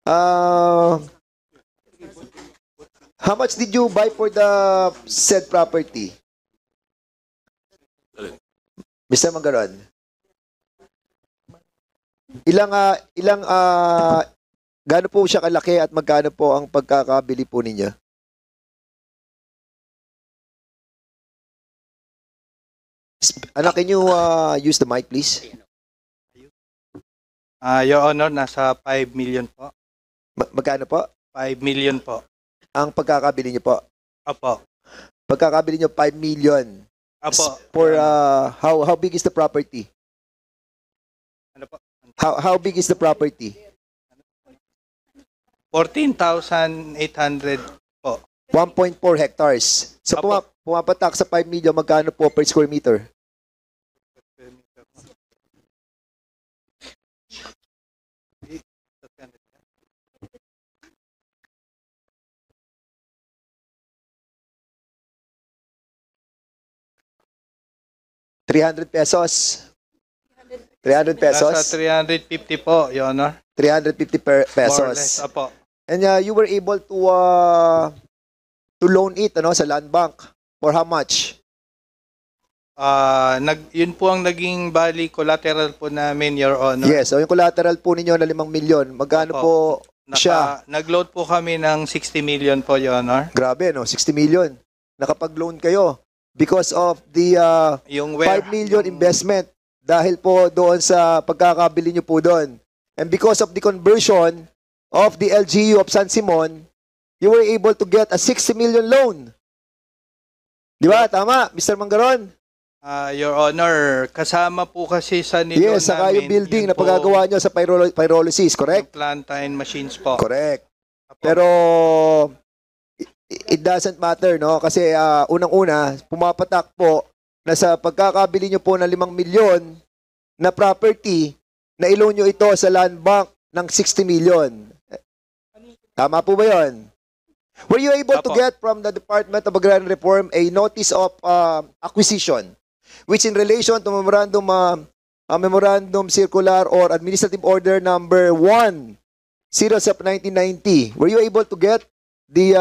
Uh, how much did you buy for the said property? Mr. Mangaron. Gaano po siya kalaki at magkano po ang pagkakabili po ninyo? Can you use the mic, please? Your Honor, nasa 5 million po. Magkano po? 5 million po. Ang pagkakabili niyo po? Apo. Pagkakabili niyo 5 million. Apo. For how big is the property? Ano po? How big is the property? 14,800 po. 1.4 hectares. So Apo. pumapatak sa 5 million, magkano po per square meter? ₱300. 300 pesos? Nasa 350 po, Your Honor. 350 More or pesos. less. Apo. And you were able to loan it sa land bank. For how much? Yun po ang naging bali collateral po namin, Your Honor. Yes, so yung collateral po ninyo na 5 milyon, magkano Opo. po siya? Nag-load po kami ng 60 million po, Your Honor. Grabe, 60 million. Nakapag-loan kayo because of the Yung 5 million investment dahil po doon sa pagkakabili nyo po doon. And because of the conversion of the LGU of San Simon, you were able to get a 60 million loan. Di ba? Tama, Mr. Mangaron? Your Honor, kasama po kasi sa nilo Yes, saka namin, yung building yun na pagagawa nyo sa pyrolysis, correct? Yung planta and machines po. Correct. Apo. Pero it doesn't matter, no? Kasi unang-una, pumapatak po na sa pagkakabili nyo po ng 5 milyon na property, na i-loan nyo ito sa land bank ng 60 million. Tama po ba yun? Were you able to Apo. get from the Department of Agrarian Reform a notice of acquisition, which in relation to memorandum circular or administrative order number 1, series of 1990, were you able to get the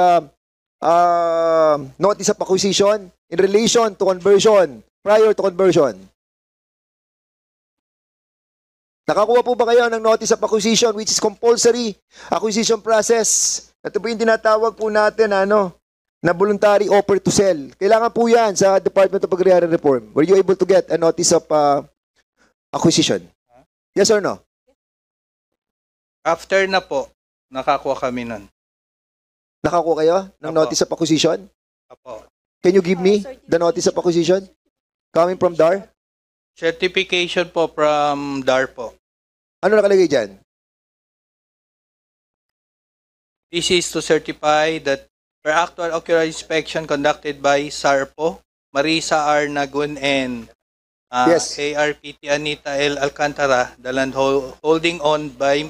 notice of acquisition in relation to conversion, prior to conversion? Nakakuha po ba kayo ng notice of acquisition, which is compulsory acquisition process? Ito po yung tinatawag po natin na voluntary offer to sell. Kailangan po yan sa Department of Agrarian Reform. Were you able to get a notice of acquisition? Yes or no? After na po, nakakuha kami nun. Nakakuha kayo ng Apo. notice of acquisition? Apo. Can you give me the notice of acquisition? Coming from DAR? Certification po from DAR po. Ano nakalagay dyan? This is to certify that per actual ocular inspection conducted by SARPO, Marisa R. Nagun and Yes. ARPT Anita L. Alcantara, the land holding owned by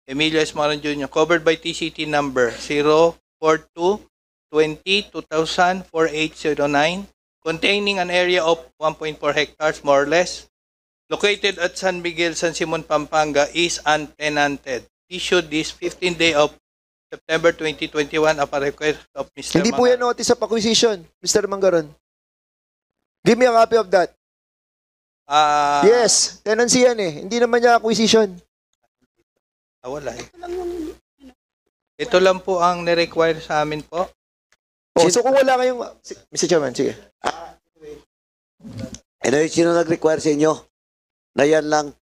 Emilio S. Moran Jr., covered by TCT number 042-20-2000-4809, containing an area of 1.4 hectares more or less, located at San Miguel, San Simon, Pampanga, is untenanted. Issued this 15th day of September 2021 upon request of Mr. Hindi po yan notice of acquisition, Mr. Mangaron. Give me a copy of that. Yes, tenancy yan eh. Hindi naman niya acquisition. Wala eh. Ito lang po ang nirequire sa amin po. Oh, so kung wala kayong... Mr. Chairman, sige. Sino nag-require sa inyo? Na yan lang?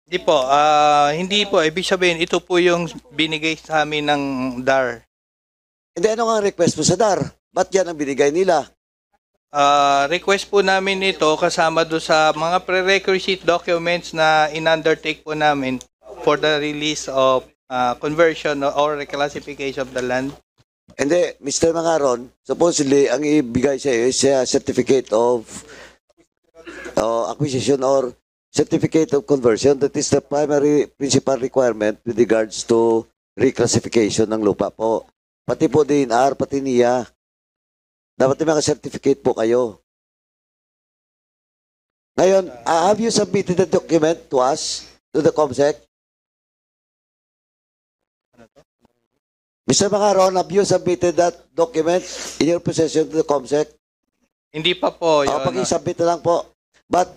Hindi po. Ibig sabihin, ito po yung binigay sa amin ng DAR. Hindi, ano nga ang request mo sa DAR? Ba't yan ang binigay nila? Request po namin ito kasama do sa mga prerequisite documents na in-undertake po namin for the release of conversion or reclassification of the land. Hindi, Mr. Mangaron, supposedly, ang ibigay sa iyo is a certificate of acquisition or certificate of conversion. That is the primary principal requirement with regards to reclassification ng lupa po. Pati po DNR, pati NIA. Dapat may certificate po kayo. Ngayon, have you submitted the document to us, to the COMSEC? Mr. Macaron, have you submitted that document in your possession to the COMSEC? Hindi pa po, Your Honor. Pag-submit na lang po. But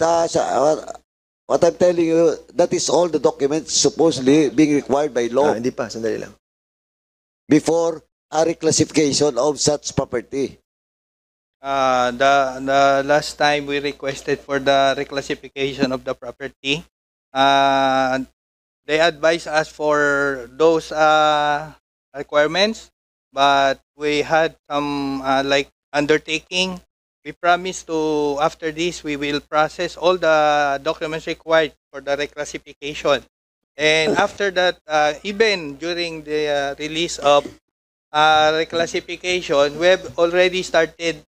what I'm telling you, that is all the documents supposedly being required by law Hindi pa, sandali lang. before a reclassification of such property. The last time we requested for the reclassification of the property, they advised us for those requirements, but we had some like undertaking. We promised to, after this, we will process all the documents required for the reclassification. And after that, even during the release of reclassification, we have already started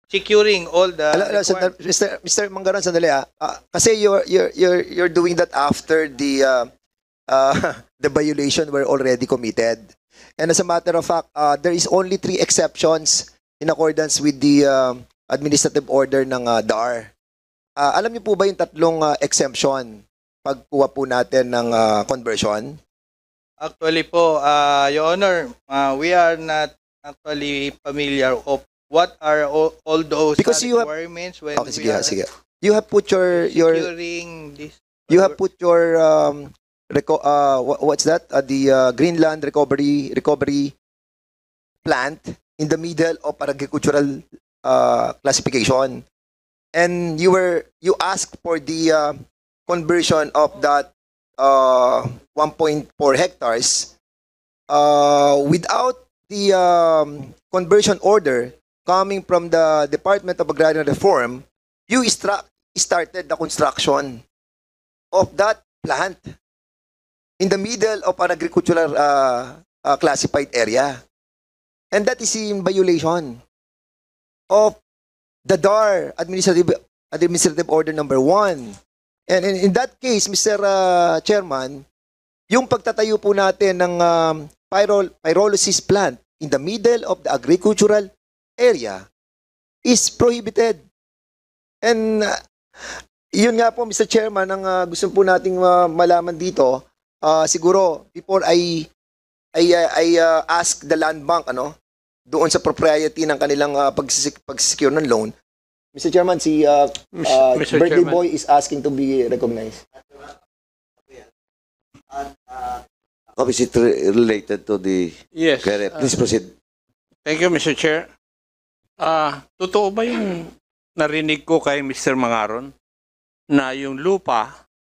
securing all the Mr. Manggaron, sandali kasi you're doing that after the the violation were already committed. And as a matter of fact, there is only 3 exceptions in accordance with the administrative order ng DAR. Alam niyo po ba yung 3 exemption pagkuha po natin ng conversion? Actually po, Your Honor, we are not actually familiar of what are all those Because you have- requirements when Okay, we are sige. You have put your securing this. you have put your what's that? The Greenland recovery plant in the middle of an agricultural classification, and you asked for the conversion of that 1.4 hectares without the conversion order coming from the Department of Agrarian Reform. You started the construction of that plant in the middle of an agricultural classified area. And that is in violation of the DAR Administrative Order number 1. And in that case, Mr. Chairman, yung pagtatayo po natin ng pyrolysis plant in the middle of the agricultural area is prohibited. And yun nga po, Mr. Chairman, ang gusto po nating malaman dito, siguro before I ask the land bank doon sa propriety ng kanilang pag-secure ng loan. Mr. Chairman, si Mr. Birthday Chairman. Boy is asking to be recognized. Is it related to the Yes. query? Please proceed. Thank you, Mr. Chair. Totoo ba yung narinig ko kay Mr. Mangaron na yung lupa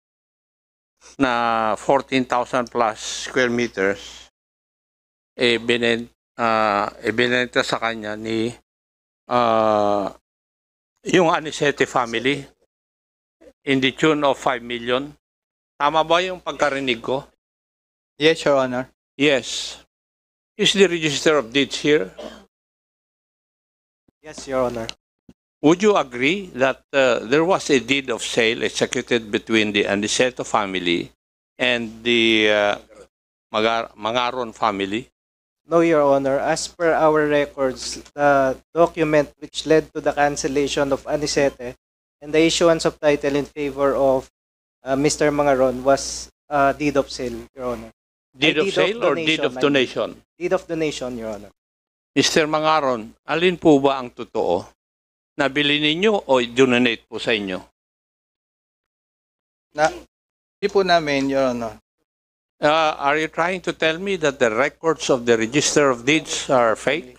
na 14,000 plus square meters binenta sa kanya ni yung Anisete family in the tune of 5 million? Tama ba yung pagkarinig ko? Yes, Your Honor. Yes. Is the Register of Deeds here? Yes, Your Honor. Would you agree that there was a deed of sale executed between the Aniceto family and the Mangaron family? No, Your Honor. As per our records, the document which led to the cancellation of Anisete and the issuance of title in favor of Mr. Mangaron was deed of sale, Your Honor. Deed of deed of sale or deed of donation? Deed of donation, Your Honor. Mr. Mangaron, alin po ba ang totoo? Nabili ninyo o donate po sa inyo? Hindi po namin, Your Honor. Are you trying to tell me that the records of the Register of Deeds are fake?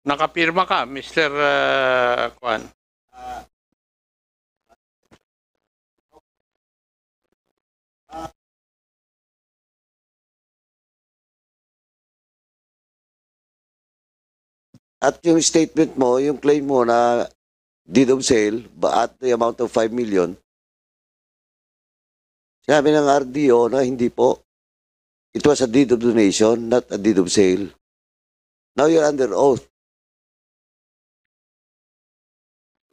Nakapirma ka, Mr. Kwan. At yung statement mo, yung claim mo na deed of sale at the amount of 5 million, sinabi ng RDO na hindi po. It was a deed of donation, not a deed of sale. Now you're under oath.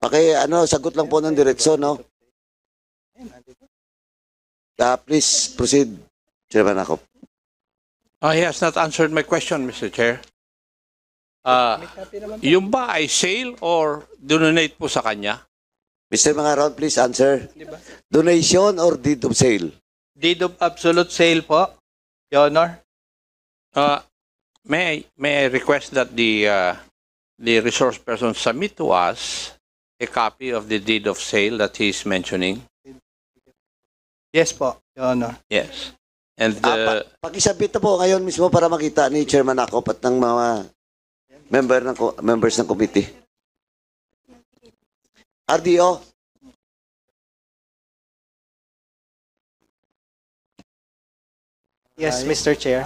Sagot lang po ng direksyon, no? Please proceed, Chairman Akop. He has not answered my question, Mr. Chair. Yung ba ay sale or donate po sa kanya? Mr. Mangaron, please answer. Donation or deed of sale? Deed of absolute sale po, Your Honor. May I request that the resource person submit to us a copy of the deed of sale that he is mentioning? Yes po, Your Honor. Yes. And Pakisabit na po ngayon mismo para makita ni Chairman Akop at ng mga members ng committee. RDO. Yes, Mr. Chair.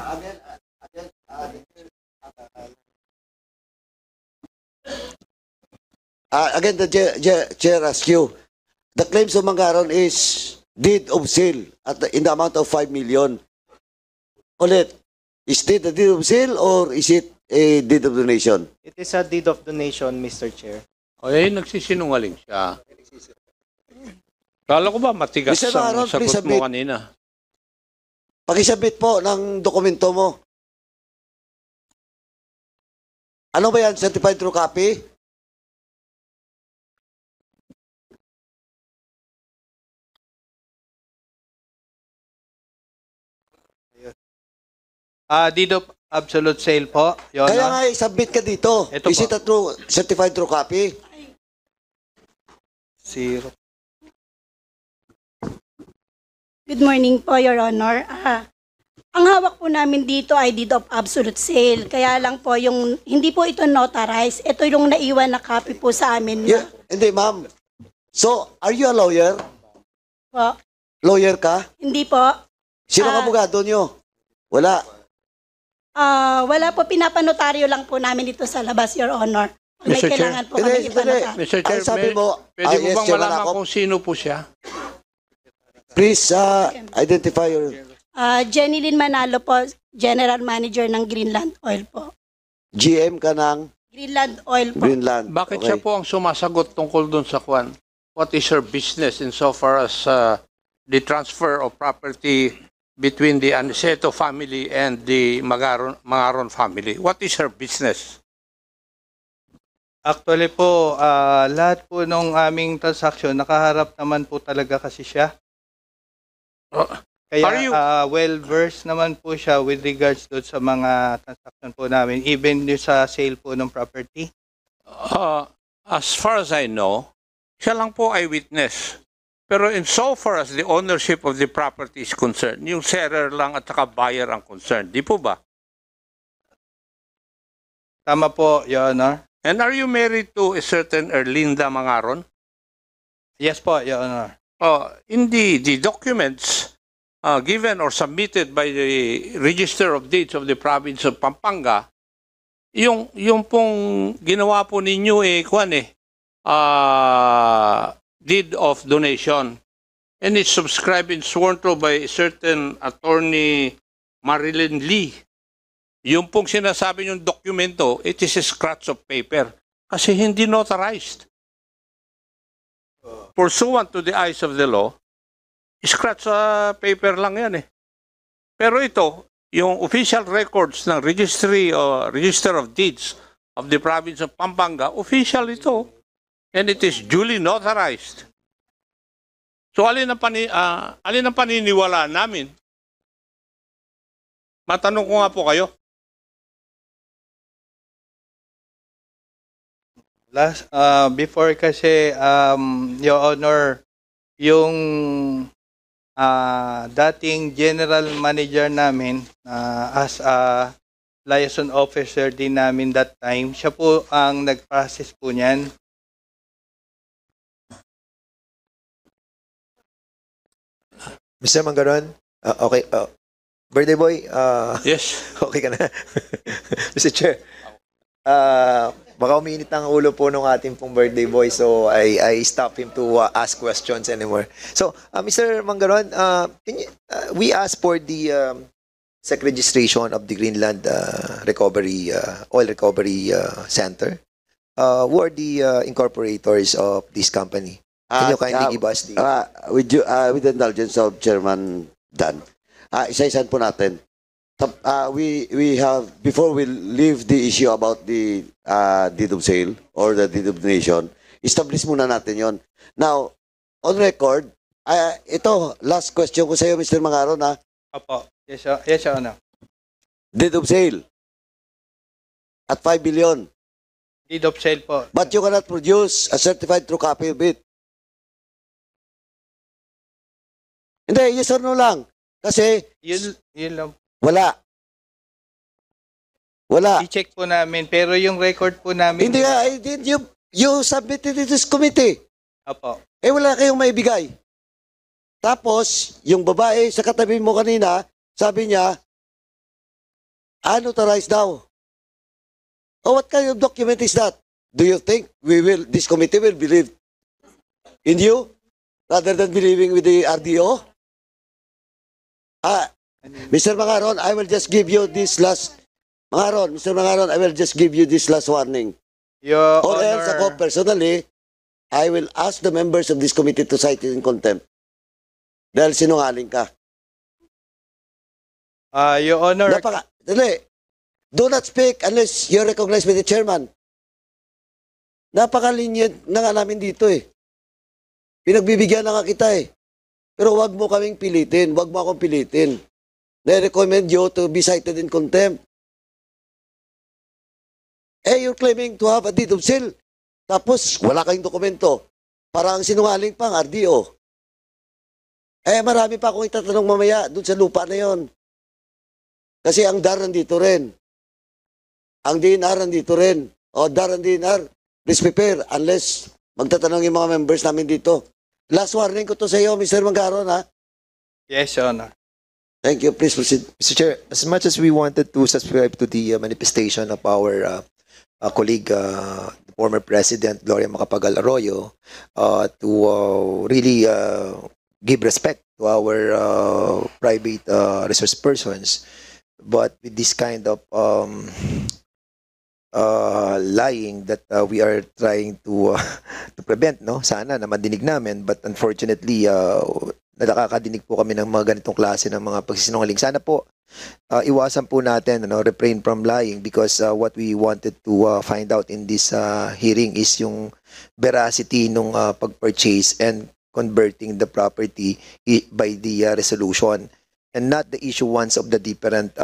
Again, the chair asks you, the claims of Mangaron is deed of sale in the amount of 5 million. Ulit, is it a deed of sale or is it a deed of donation? It is a deed of donation, Mr. Chair. nagsisinungaling siya. Kala ko ba matigas Mr. ang Mangaron, please sagot mo submit. kanina? Pakisabit po ng dokumento mo. Ano ba yan? Certified true copy? Deed of absolute sale po, Your Kaya Honor. nga, submit ka dito. Ito Is po. it a true, certified true copy? Zero. Good morning po, Your Honor. Ang hawak po namin dito ay deed of absolute sale. Kaya lang po, hindi po ito notarized. Ito yung naiwan na copy po sa amin. Yeah. Hindi, ma'am. So, are you a lawyer? Po. Lawyer ka? Hindi po. Sino ang abogado nyo? Wala. Wala po, pinapanotaryo lang po namin dito sa labas, Your Honor. Kung may Mr. Chair. kailangan po Hindi, kami hindi. ipanotaryo. Mr. Chair, Ay, sabi mo, pwede mo yes, bang Chairman malaman Akop. kung sino po siya? Please identify your Jenny Lynn Manalo po, General Manager ng Greenland Oil po. GM ka ng Greenland Oil po. Greenland. Bakit Okay. siya po ang sumasagot tungkol dun sa kwan? What is her business insofar as the transfer of property between the Aniceto family and the Mangaron family? What is her business? Actually po, lahat po nung aming transaction, nakaharap naman po talaga kasi siya. Are you- Kaya well-versed naman po siya with regards doon sa mga transaction po namin, even yung sa sale po ng property. As far as I know, siya lang po ay witness. Pero insofar as the ownership of the property is concerned, yung seller lang at saka buyer ang concerned. Di po ba? Tama po, Your Honor. And are you married to a certain Erlinda Mangaron? Yes po, Your Honor. In the documents given or submitted by the Register of Deeds of the Province of Pampanga, yung pong ginawa po ninyo deed of donation, and it's subscribed and sworn to by a certain attorney Marilyn Lee. Yung pong sinasabi yung dokumento, it is a scratch of paper kasi hindi notarized. Pursuant to the eyes of the law, scratch paper lang yan eh. Pero ito, yung official records ng Register of Deeds of the Province of Pampanga, official ito. And it is duly notarized. So alin ang paniniwala namin? Matanong ko nga po kayo. Before kasi, Your Honor, yung dating general manager namin as a liaison officer din namin that time, siya po ang nag-process po niyan. Mr. Mangaron? Okay. Birthday boy? Yes. Okay ka na? Mr. Chair, baka uminit ang ulo po ng ating pong birthday boy, so I stop him to ask questions anymore. So, Mr. Mangaron, we asked for the SEC registration of the Greenland Oil Recovery Center. Who are the incorporators of this company? Can you kindly give us the... With the indulgence of Chairman Dan, isa-isan po natin. We have, before we leave the issue about the deed of sale or the deed of donation, establish muna natin yon. Now, on record, Ito, last question ko sa iyo, Mr. Mangaron, ha? Opo. Yes, Your Honor. Deed of sale at 5 billion. Deed of sale po. But you cannot produce a certified true copy of it. Hindi, yes or no lang. Kasi Yun lang. wala. Wala. I-check po namin. Pero yung record po namin. Hindi nga, you submitted it to this committee. Opo. Eh wala kayong maibigay. Tapos, yung babae sa katabi mo kanina, sabi niya, unauthorized daw. Oh, what kind of document is that? Do you think this committee will believe in you rather than believing with the RDO? Mr. Mangaron, I will just give you this last, Mr. Mangaron, I will just give you this last warning. Your Or else Honor. ako personally, I will ask the members of this committee to cite it in contempt. Dahil sinungaling ka. Your Honor. Dali. Do not speak unless you're recognized by the chairman. Napakalinyad na nga namin dito eh. Pinagbibigyan na nga kita eh. Pero wag mo kaming pilitin. Wag mo akong pilitin. I-recommend you to be cited in contempt. You're claiming to have a deed of sale. Tapos, wala kayong dokumento. Parang sinungaling pang RDO. Marami pa akong itatanong mamaya dun sa lupa na yon. Kasi ang DAR nandito rin. Ang DNR nandito rin. O DAR and DNR, please prepare unless magtatanong yung mga members namin dito. Last warning ko to sa iyo, Mr. Mangaron, ha? Yes, Your Honor. Thank you. Please proceed. Mr. Chair, as much as we wanted to subscribe to the manifestation of our colleague, the former President Gloria Macapagal Arroyo, to really give respect to our private resource persons, but with this kind of lying that we are trying to prevent, no? Sana na madinig namin, but unfortunately, nakakadinig po kami ng mga ganitong klase ng mga pagsisinungaling. Sana po iwasan po natin, refrain from lying, because what we wanted to find out in this hearing is yung veracity nung pag-purchase and converting the property by the resolution, and not the issuance of the different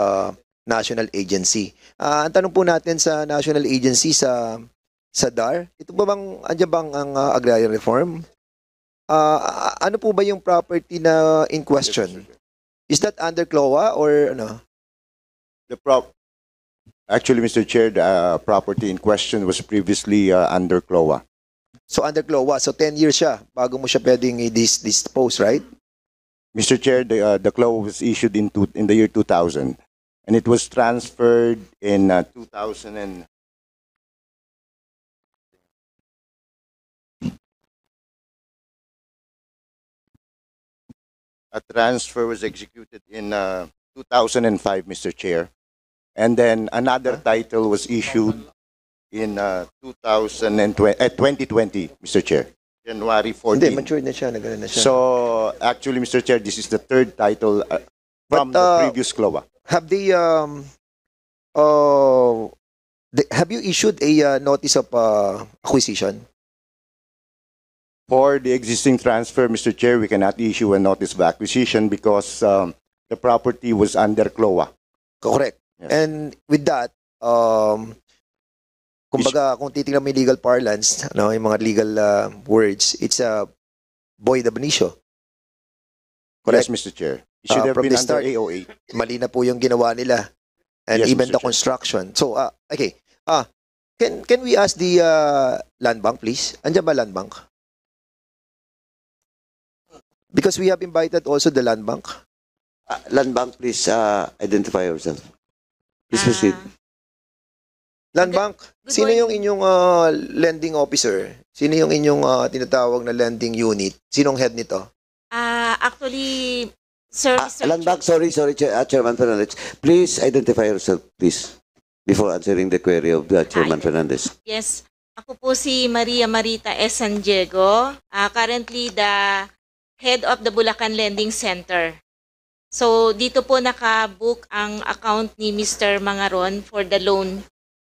national agency. Ang tanong po natin sa national agency sa DAR, ito ba bang andyan bang ang agrarian reform? Ano po ba yung property na in question? Is that under CLOA or ano? Actually, Mr. Chair, the property in question was previously under CLOA. So under CLOA, so 10 years siya bago mo siya pwedeng i-dispose, right? Mr. Chair, the CLOA was issued in the year 2000, and it was transferred in 2000 and a transfer was executed in 2005, Mr. Chair. And then another title was issued in 2020, Mr. Chair. January 14. Hindi, matured na siya, nagano na siya. So, actually, Mr. Chair, this is the third title from But, the previous CLOA. Have they have you issued a notice of acquisition? For the existing transfer, Mr. Chair, we cannot issue a notice of acquisition because the property was under CLOA. Correct. Yes. And with that, kumbaga, kung titingnan mo yung legal parlance, yung mga legal words, it's a void ab initio. Correct? Yes, Mr. Chair. It should have From been the under start. AOA. Mali na po yung ginawa nila. And Yes, even Mr. the Chair. construction. So, okay. Can we ask the land bank, please? Andiyan ba land bank? Because we have invited also the land bank. Land Bank, please identify yourself. Please proceed. Land bank, good sino morning. yung inyong lending officer? Sino yung inyong tinatawag na lending unit? Sinong head nito? Actually, Sir, Mr. Land Bank, sorry, Chairman Fernandez. Please identify yourself, please, before answering the query of Chairman Fernandez. Yes. Ako po si Maria Marita S. San Diego. Currently, the head of the Bulacan Lending Center. So, dito po nakabook ang account ni Mr. Mangaron for the loan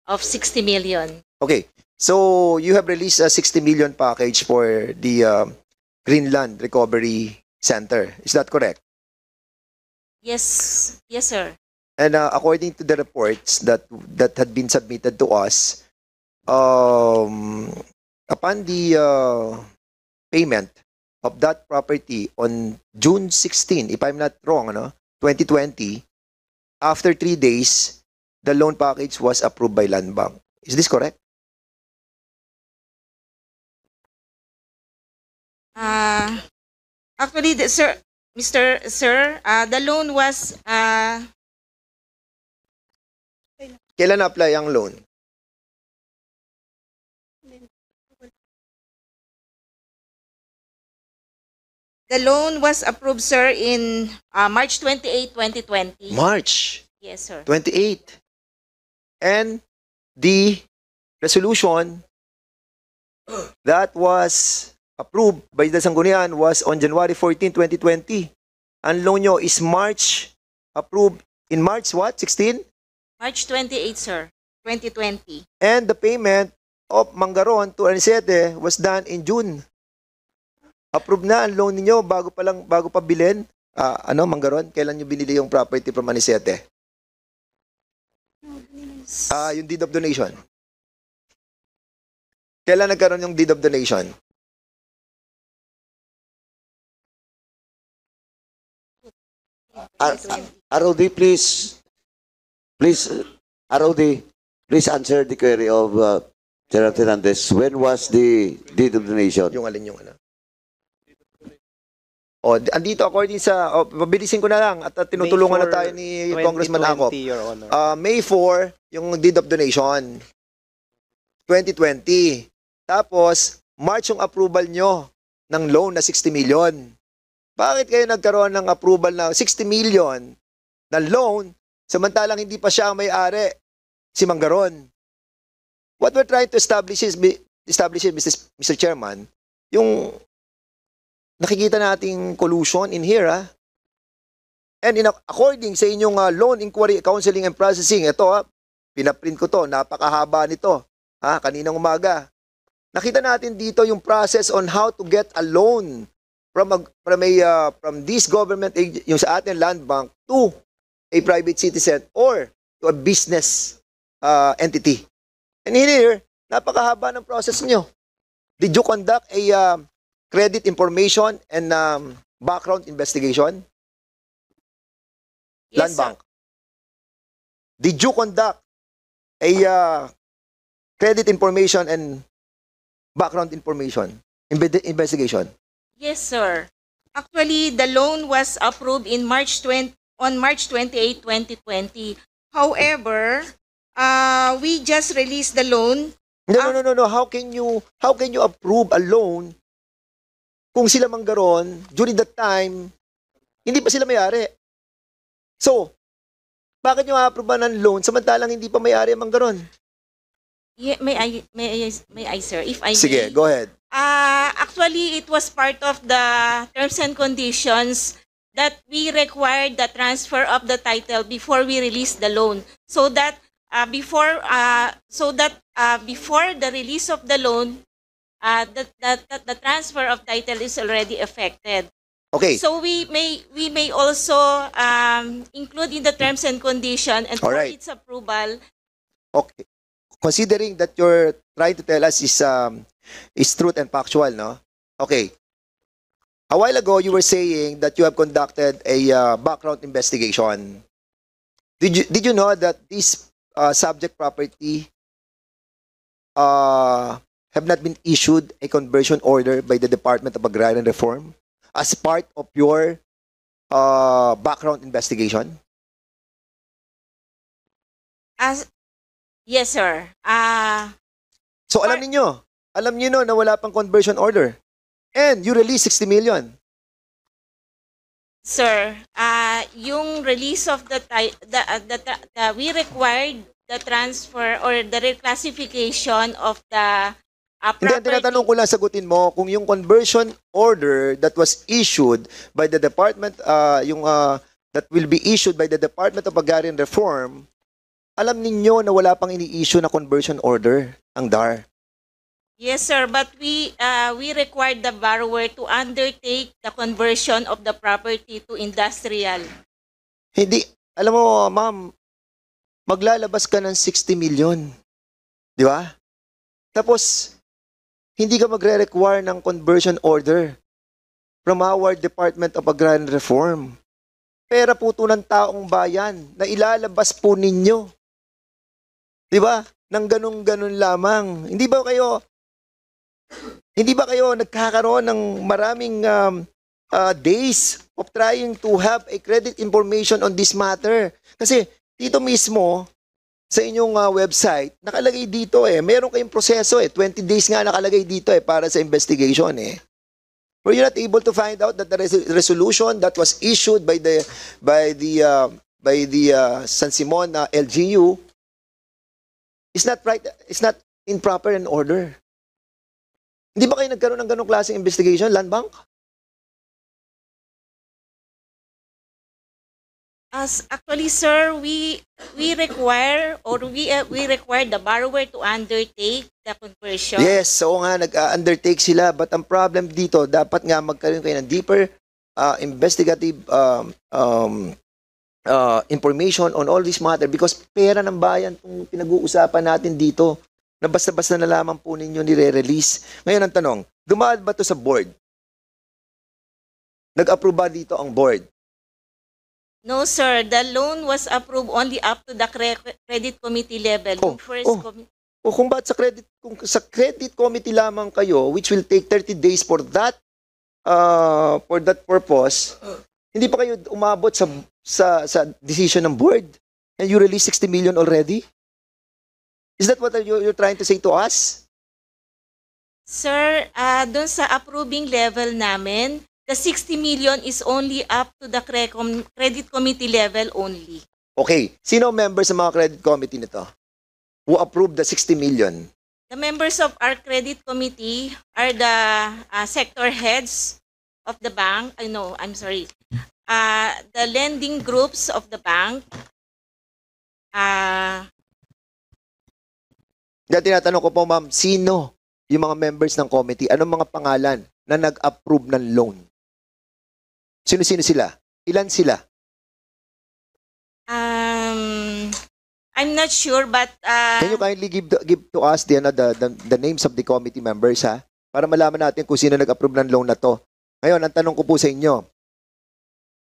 of 60 million. Okay. So, you have released a 60 million package for the Greenland Recovery Center. Is that correct? Yes, yes, sir. And according to the reports that had been submitted to us, upon the payment of that property on June 16, if I'm not wrong, 2020, after 3 days, the loan package was approved by Land Bank. Is this correct? Actually, the loan was Kailan na-apply ang loan? approved, sir, in March 28, 2020. March Yes, sir. 28. And the resolution that was approved by the Sangguniang was on January 14, 2020. Ang loan nyo is approved in March what? 16? March 28, sir, 2020. And the payment of Mangaron to Anisete was done in June. Approved na ang loan niyo bago pa bilhin. Mangaron, kailan niyo binili yung property from Anisete? Yung deed of donation. Kailan nagkaroon yung deed of donation? ROD, please. ROD, please answer the query of General Fernandez. When was the deed of donation? Yung alin yung ano? Andito according sa, mabilisin ko na lang at tinutulungan na tayo ni Congressman Acop. Your Honor. May 4, yung deed of donation. 2020. Tapos, March yung approval nyo ng loan na 60 million. Bakit kayo nagkaroon ng approval na 60 million na loan samantalang hindi pa siya ang may-ari, si Mangaron? What we're trying to establish is, Mr. Chairman, yung nakikita nating collusion in here, And according sa inyong loan inquiry, counseling and processing, ito pinaprint ko to, napakahaba nito, kaninang umaga. Nakita natin dito yung process on how to get a loan from this government, yung sa ating land bank, to a private citizen or to a business entity. And here, napakahaba ng process nyo. Did you conduct a credit information and background investigation? Land Yes, sir. Bank. Did you conduct a credit information and background information investigation? Yes, sir. Actually, the loan was approved on March 28, 2020. However, we just released the loan. No. How can you approve a loan kung sila Mangaron during that time hindi pa sila may-ari? So, bakit nyo a-approve ng loan samantalang hindi pa may-ari ang Mangaron? Yeah, may I, sir, if I may? Sige, go ahead. Actually, it was part of the terms and conditions that we required the transfer of the title before we release the loan, so that before the release of the loan, the transfer of title is already effected. Okay. So we may also include in the terms and condition, and for Alright. its approval. Okay. Considering that you're trying to tell us is truth and factual, no? Okay. A while ago, you were saying that you have conducted a background investigation. Did you know that this subject property have not been issued a conversion order by the Department of Agrarian Reform as part of your background investigation? Yes, sir. So alam niyo no na wala pang conversion order. And you release 60 million. Sir, yung release of we required the transfer or the reclassification of the Hindi, ang tinatanong ko lang, sagutin mo kung yung conversion order that was issued by the department, that will be issued by the Department of Agrarian Reform, alam ninyo na wala pang ini-issue na conversion order ang DAR. Yes, sir, but we required the borrower to undertake the conversion of the property to industrial. Hindi, alam mo, ma'am, maglalabas ka ng 60 million. Di ba? Tapos, hindi ka magre-require ng conversion order from our Department of Agrarian Reform. Pera po ito ng taong bayan na ilalabas po ninyo. Di ba? Nang ganun-ganun lamang. Hindi ba kayo nagkakaroon ng maraming days of trying to have a credit information on this matter? Kasi dito mismo, sa inyong website, nakalagay dito meron kayong proseso 20 days nga nakalagay dito para sa investigation Were you not able to find out that the resolution that was issued by the San Simon LGU is not right, is not in proper and order? Hindi ba kayo nagkaroon ng ganong klaseng investigation, Land Bank? Actually, sir, we require the borrower to undertake the conversion. Yes, so nga nag-undertake sila, but ang problem dito, dapat nga magkaroon kayo ng deeper investigative information on all this matter because pera ng bayan itong pinag-uusapan natin dito na basta-basta na lamang po ninyo nire-release. Ngayon ang tanong, dumaan ba ito sa board? Nag-approve ba dito ang board? No, sir. The loan was approved only up to the credit committee level. Yung first O kung ba't kung sa credit committee lamang kayo, which will take 30 days for that purpose, hindi pa kayo umabot sa decision ng board and you release 60 million already? Is that what you're trying to say to us? Sir, dun sa approving level namin, the 60 million is only up to the credit committee level only. Okay. Sino members sa mga credit committee nito who approved the 60 million? The members of our credit committee are the sector heads of the bank. The lending groups of the bank. Tinatanong ko po, ma'am, sino yung mga members ng committee? Anong mga pangalan na nag-approve ng loan? Sino-sino sila? Ilan sila? I'm not sure, but Can you kindly give to us the names of the committee members, ha? Para malaman natin kung sino nag-approve ng loan na to. Ngayon, ang tanong ko po sa inyo,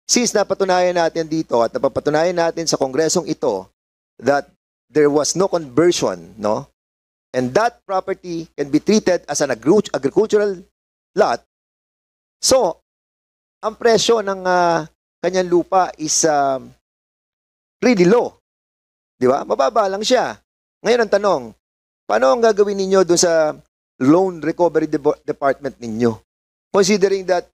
since napatunayan natin dito at napapatunayan natin sa kongresong ito that there was no conversion, no? And that property can be treated as an agricultural lot. So, ang presyo ng kanyang lupa is really low. Di ba? Mababa lang siya. Ngayon ang tanong, paano ang gagawin ninyo doon sa loan recovery department ninyo? Considering that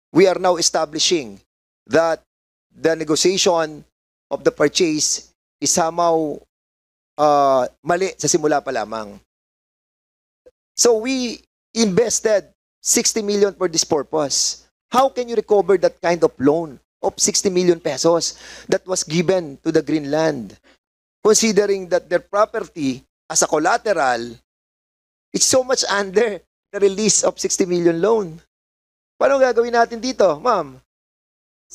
we are now establishing that the negotiation of the purchase is somehow mali sa simula pa lamang. So we invested 60 million for this purpose. How can you recover that kind of loan of 60 million pesos that was given to the Greenland? Considering that their property as a collateral is so much under the release of 60 million loan. Paano gagawin natin dito, ma'am?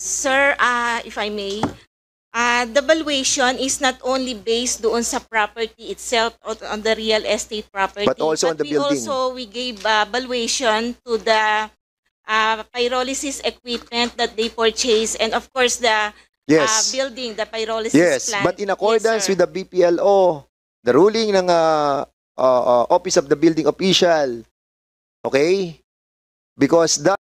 sir, if I may, the valuation is not only based doon sa property itself or on the real estate property, But also on the building. we gave valuation to the pyrolysis equipment that they purchase, and of course the Yes. building, the pyrolysis Yes, plant. but in accordance Yes, sir. with the BPLO, the ruling ng Office of the Building Official, okay? Because that